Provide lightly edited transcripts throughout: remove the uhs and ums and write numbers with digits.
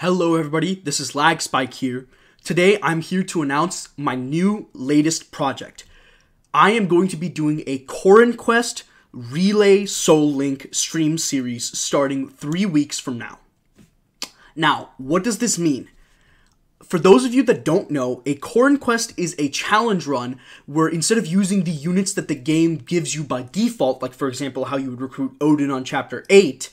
Hello everybody, this is Lag Spike here. Today I'm here to announce my new latest project. I am going to be doing a Corrinquest Relay Soul Link stream series starting 3 weeks from now. Now, what does this mean? For those of you that don't know, a Corrinquest is a challenge run where instead of using the units that the game gives you by default, like for example how you would recruit Odin on Chapter 8,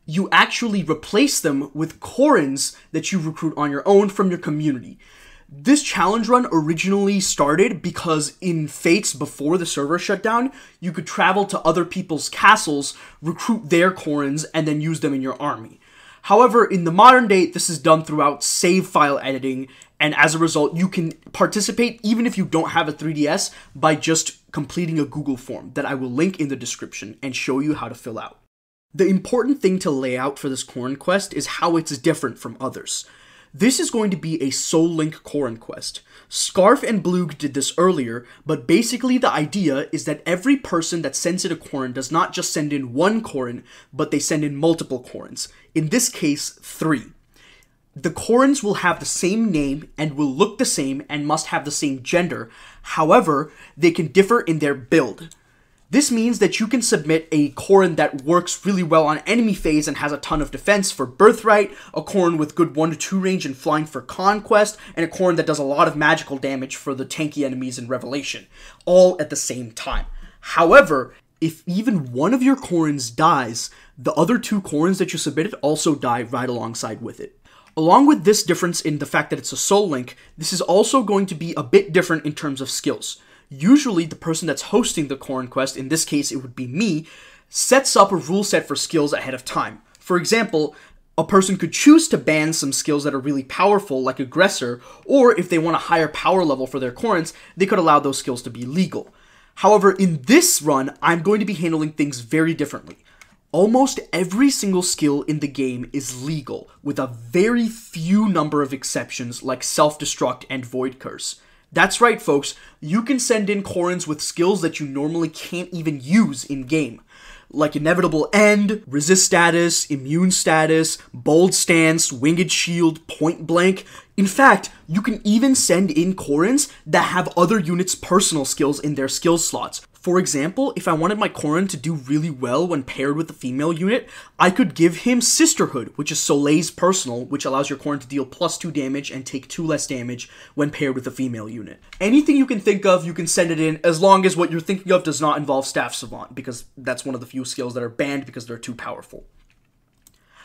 you actually replace them with CORRINS that you recruit on your own from your community. This challenge run originally started because in Fates before the server shut down, you could travel to other people's castles, recruit their CORRINS, and then use them in your army. However, in the modern day, this is done throughout save file editing, and as a result, you can participate even if you don't have a 3DS by just completing a Google form that I will link in the description and show you how to fill out. The important thing to lay out for this Corrinquest is how it's different from others. This is going to be a Soul Link Corrinquest. Scarf and Bloog did this earlier, but basically the idea is that every person that sends in a Corrin does not just send in one Corrin, but they send in multiple Corrins. In this case, 3. The Corrins will have the same name and will look the same and must have the same gender. However, they can differ in their build. This means that you can submit a Corrin that works really well on enemy phase and has a ton of defense for Birthright, a Corrin with good 1-2 range and flying for Conquest, and a Corrin that does a lot of magical damage for the tanky enemies in Revelation, all at the same time. However, if even one of your Corrins dies, the other 2 Corrins that you submitted also die right alongside with it. Along with this difference in the fact that it's a Soul Link, this is also going to be a bit different in terms of skills. Usually, the person that's hosting the Corrinquest, in this case it would be me, sets up a rule set for skills ahead of time. For example, a person could choose to ban some skills that are really powerful, like Aggressor, or if they want a higher power level for their Corrins, they could allow those skills to be legal. However, in this run, I'm going to be handling things very differently. Almost every single skill in the game is legal, with a very few number of exceptions like Self-Destruct and Void Curse. That's right, folks, you can send in Corrins with skills that you normally can't even use in-game, like Inevitable End, Resist Status, Immune Status, Bold Stance, Winged Shield, Point Blank. In fact, you can even send in Corrins that have other units' personal skills in their skill slots. For example, if I wanted my Corrin to do really well when paired with a female unit, I could give him Sisterhood, which is Soleil's personal, which allows your Corrin to deal +2 damage and take 2 less damage when paired with a female unit. Anything you can think of, you can send it in, as long as what you're thinking of does not involve Staff Savant, because that's one of the few skills that are banned because they're too powerful.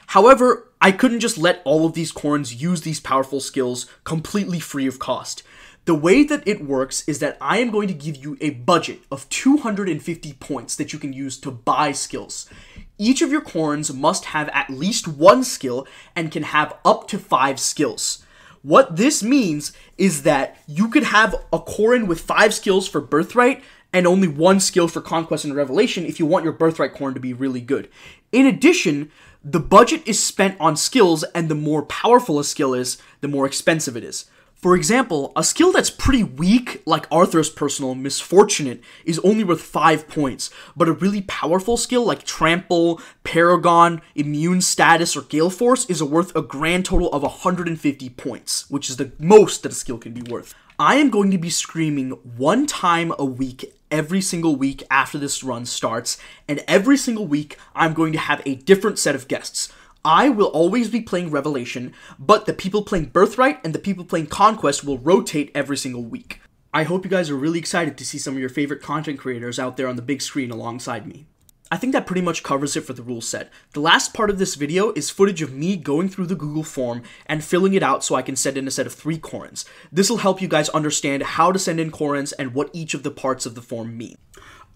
However, I couldn't just let all of these Corrins use these powerful skills completely free of cost. The way that it works is that I am going to give you a budget of 250 points that you can use to buy skills. Each of your Corrins must have at least 1 skill and can have up to 5 skills. What this means is that you could have a Corrin with 5 skills for Birthright and only 1 skill for Conquest and Revelation if you want your Birthright Corrin to be really good. In addition, the budget is spent on skills, and the more powerful a skill is, the more expensive it is. For example, a skill that's pretty weak, like Arthur's personal, Misfortunate, is only worth 5 points, but a really powerful skill like Trample, Paragon, Immune Status, or Gale Force is worth a grand total of 150 points, which is the most that a skill can be worth. I am going to be streaming 1 time a week every single week after this run starts, and every single week I'm going to have a different set of guests. I will always be playing Revelation, but the people playing Birthright and the people playing Conquest will rotate every single week. I hope you guys are really excited to see some of your favorite content creators out there on the big screen alongside me. I think that pretty much covers it for the rule set. The last part of this video is footage of me going through the Google form and filling it out so I can send in a set of 3 Corrins. This will help you guys understand how to send in Corrins and what each of the parts of the form mean.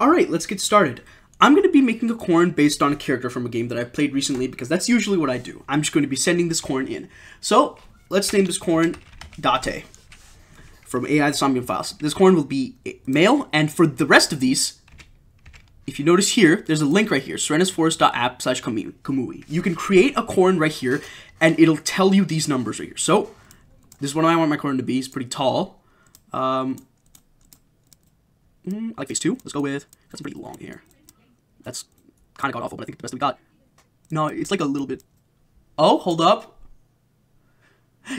Alright, let's get started. I'm going to be making a Corrin based on a character from a game that I've played recently because that's usually what I do. I'm just going to be sending this Corrin in. So, let's name this Corrin Date from AI the Somnium Files. This Corrin will be male, and for the rest of these, if you notice here, there's a link right here, serenusforest.app/kamui. You can create a Corrin right here, and it'll tell you these numbers right here. So, this is what I want my Corrin to be. He's pretty tall. I like phase 2. Let's go with, that's pretty long here. That's kind of god-awful, but I think the best we got. No, it's like a little bit... Oh, hold up.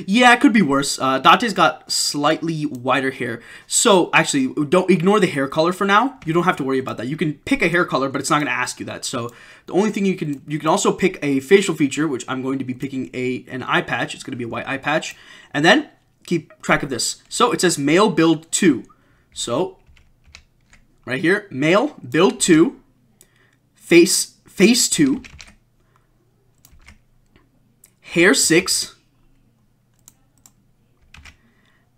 Yeah, it could be worse. Date's got slightly whiter hair. So, actually, don't ignore the hair color for now. You don't have to worry about that. You can pick a hair color, but it's not going to ask you that. So, the only thing you can also pick a facial feature, which I'm going to be picking an eye patch. It's going to be a white eye patch. And then, keep track of this. So, it says male build 2. So, right here, male build 2, face 2, hair 6,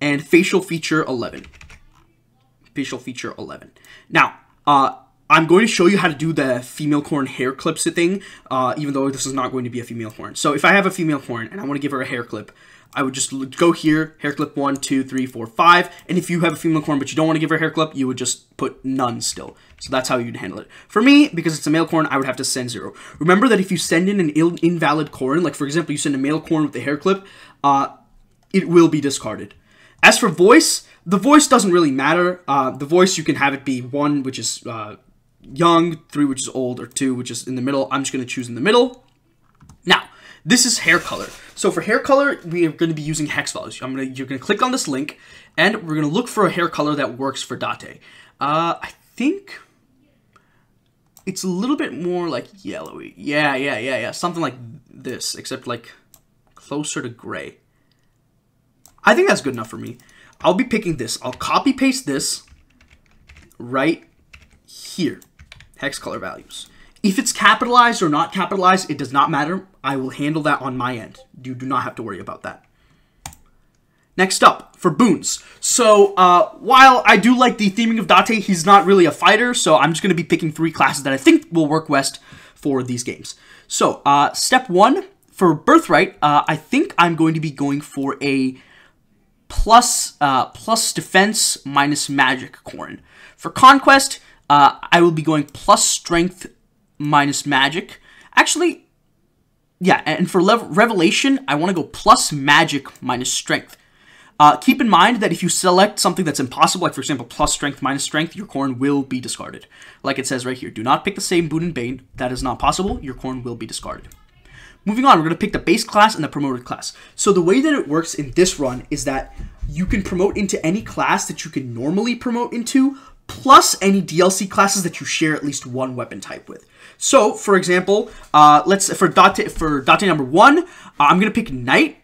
and facial feature 11. Facial feature 11. Now, I'm going to show you how to do the female corn hair clips thing, even though this is not going to be a female corn. So if I have a female corn and I want to give her a hair clip, I would just go here, hair clip 1, 2, 3, 4, 5. And if you have a female corn but you don't want to give her a hair clip, you would just put none still. So that's how you'd handle it. For me, because it's a male corn, I would have to send 0. Remember that if you send in an invalid corn, like for example, you send a male corn with a hair clip, it will be discarded. As for voice, the voice doesn't really matter. The voice, you can have it be 1, which is young, 3, which is old, or 2, which is in the middle. I'm just going to choose in the middle. Now, this is hair color. So for hair color, we are going to be using hex values. You're going to click on this link, and we're going to look for a hair color that works for Date. I think it's a little bit more like yellowy. Yeah. Something like this, except like closer to gray. I think that's good enough for me. I'll be picking this. I'll copy paste this right here. Hex color values. If it's capitalized or not capitalized, it does not matter. I will handle that on my end. You do not have to worry about that. Next up, for boons. So, while I do like the theming of Date, he's not really a fighter, so I'm just going to be picking 3 classes that I think will work best for these games. So, step 1, for Birthright, I think I'm going to be going for a plus defense minus magic Corrin. For Conquest, I will be going plus strength minus magic. Actually, yeah, and for Revelation, I want to go plus magic minus strength. Keep in mind that if you select something that's impossible, like for example, plus strength minus strength, your Corrin will be discarded. Like it says right here, do not pick the same boon and bane. That is not possible. Your Corrin will be discarded. Moving on, we're going to pick the base class and the promoted class. So the way that it works in this run is that you can promote into any class that you can normally promote into, plus any DLC classes that you share at least one weapon type with. So, for example, for Date number 1, I'm going to pick Knight.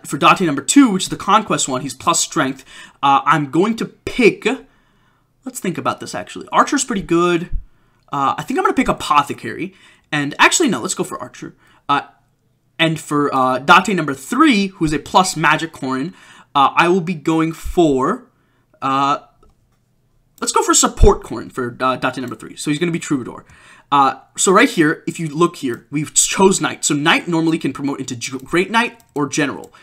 For Date number 2, which is the Conquest one, he's plus strength. I'm going to pick, let's think about this actually. Archer's pretty good. I think I'm going to pick Apothecary. And actually, no, let's go for Archer. And for Date number 3, who is a plus magic Corrin, I will be going for, let's go for support Corrin for Date number 3. So he's going to be Troubadour. So right here, if you look here, we've chose Knight. So Knight normally can promote into Great Knight or General.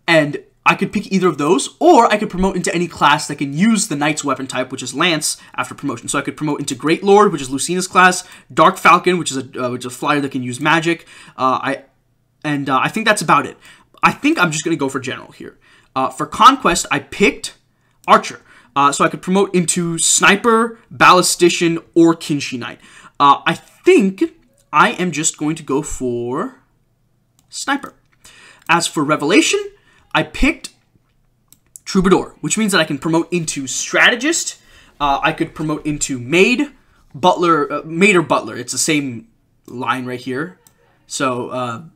And I could pick either of those, or I could promote into any class that can use the Knight's weapon type, which is Lance, after promotion. So I could promote into Great Lord, which is Lucina's class, Dark Falcon, which is a flyer that can use magic. I think that's about it. I think I'm just going to go for General here. For Conquest, I picked Archer. So I could promote into Sniper, Ballistician, or Kinshi Knight. I think I am just going to go for Sniper. As for Revelation, I picked Troubadour, which means that I can promote into Strategist. I could promote into Maid, Butler, Maid or Butler. It's the same line right here. So,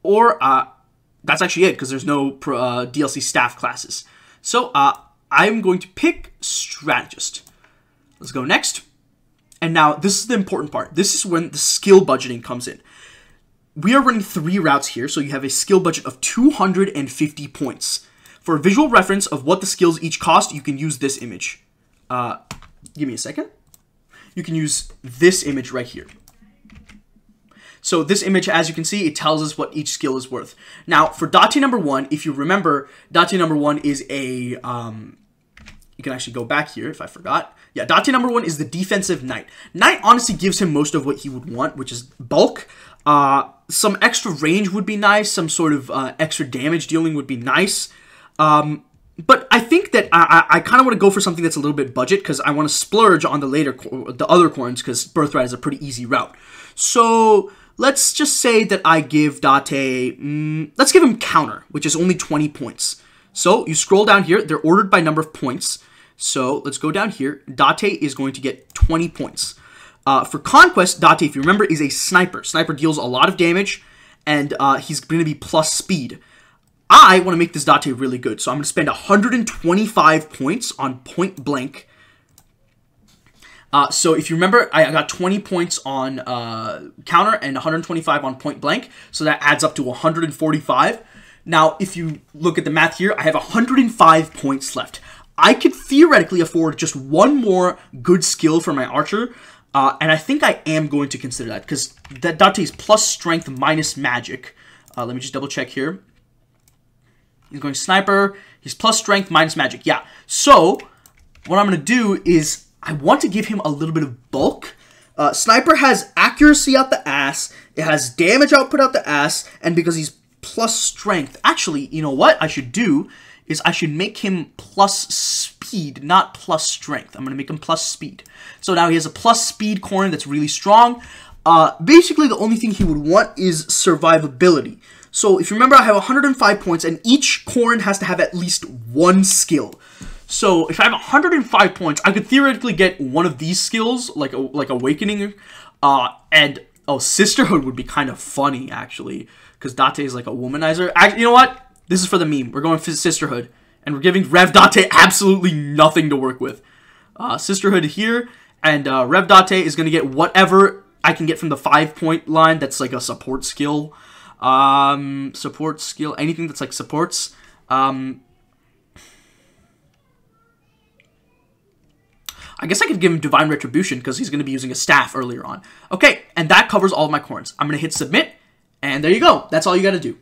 that's actually it, because there's no DLC staff classes. So, I'm going to pick Strategist. Let's go next. And now, this is the important part. This is when the skill budgeting comes in. We are running 3 routes here, so you have a skill budget of 250 points. For a visual reference of what the skills each cost, you can use this image. Give me a second. You can use this image right here. So this image, as you can see, it tells us what each skill is worth. Now, for Date number 1, if you remember, Date number 1 is a... you can actually go back here if I forgot. Yeah, Date number 1 is the defensive Knight. Knight honestly gives him most of what he would want, which is bulk. Some extra range would be nice. Some sort of extra damage dealing would be nice. But I think that I kind of want to go for something that's a little bit budget, because I want to splurge on the other Corrins, because Birthright is a pretty easy route. So let's just say that I give Date, let's give him counter, which is only 20 points. So you scroll down here, they're ordered by number of points. So let's go down here. Date is going to get 20 points. For Conquest, Date, if you remember, is a sniper. Sniper deals a lot of damage, and he's going to be plus speed. I want to make this Date really good, so I'm going to spend 125 points on point blank. So if you remember, I got 20 points on counter and 125 on point blank, so that adds up to 145. Now, if you look at the math here, I have 105 points left. I could theoretically afford just one more good skill for my archer, and I think I am going to consider that, because that Date is plus strength minus magic. Let me just double check here. He's going sniper. He's plus strength minus magic. Yeah. So what I'm going to do is I want to give him a little bit of bulk. Sniper has accuracy out the ass. It has damage output out the ass. And because he's plus strength, actually, you know what I should do is I should make him plus speed, not plus strength. I'm going to make him plus speed. So now he has a plus speed Corrin that's really strong. Basically, the only thing he would want is survivability. So if you remember, I have 105 points, and each Corrin has to have at least one skill. So if I have 105 points, I could theoretically get one of these skills, like Awakening, and Sisterhood would be kind of funny, actually, because Date is like a womanizer. You know what? This is for the meme. We're going for Sisterhood, and we're giving Rev Date absolutely nothing to work with. Sisterhood here, and Rev Date is going to get whatever I can get from the 5-point line that's like a support skill. Support skill, anything that's like supports. I guess I could give him Divine Retribution because he's going to be using a staff earlier on. Okay, and that covers all of my Corrins. I'm going to hit submit, and there you go. That's all you got to do.